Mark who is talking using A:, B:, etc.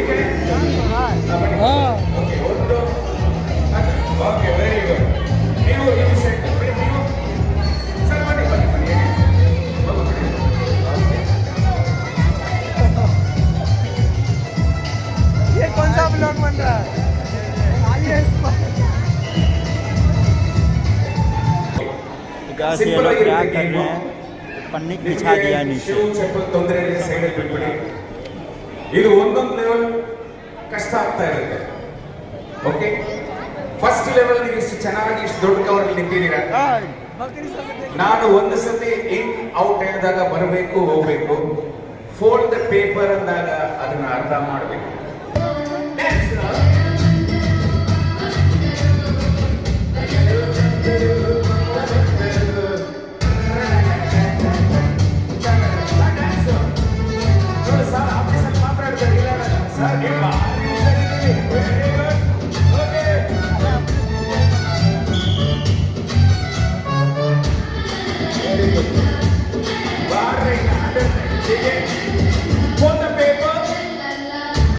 A: Okay ಒಂದು okay very good ನೀವು ನೀವು ಸೆಟ್ ನೀವು ಸರ್ ಬನ್ನಿ ಬನ್ನಿ ಬನ್ನಿ
B: ये कौन सा ब्लॉग बन रहा है
C: गाइस ये लोग क्या कर रहे हैं पन्नी बिछा दिया नीचे
A: ಚಪ್ಪಲ್ ತೊಂದರೆ ಇದೆ ಸೈಡ್ ಅಲ್ಲಿ ಬಿಟ್ಬಿಡಿ ಇದು ಒಂದೊಂದು ಲೆವೆಲ್ ಕಷ್ಟ ಆಗ್ತಾ ಇರುತ್ತೆ ಓಕೆ ಫಸ್ಟ್ ಲೆವೆಲ್ ನೀವು ಇಷ್ಟು ಚೆನ್ನಾಗಿ ಇಷ್ಟು ದೊಡ್ಡ ಕವರ್ ನಿಂತಿದ್ದೀರಾ ನಾನು ಒಂದು ಸತಿ ಇನ್ ಔಟ್ ಹೇಳಿದಾಗ ಬರಬೇಕು ಹೋಗ್ಬೇಕು ಫೋಲ್ಡ್ ದ ಪೇಪರ್ ಅಂದಾಗ ಅದನ್ನ ಅರ್ಥ ಮಾಡಬೇಕು Next.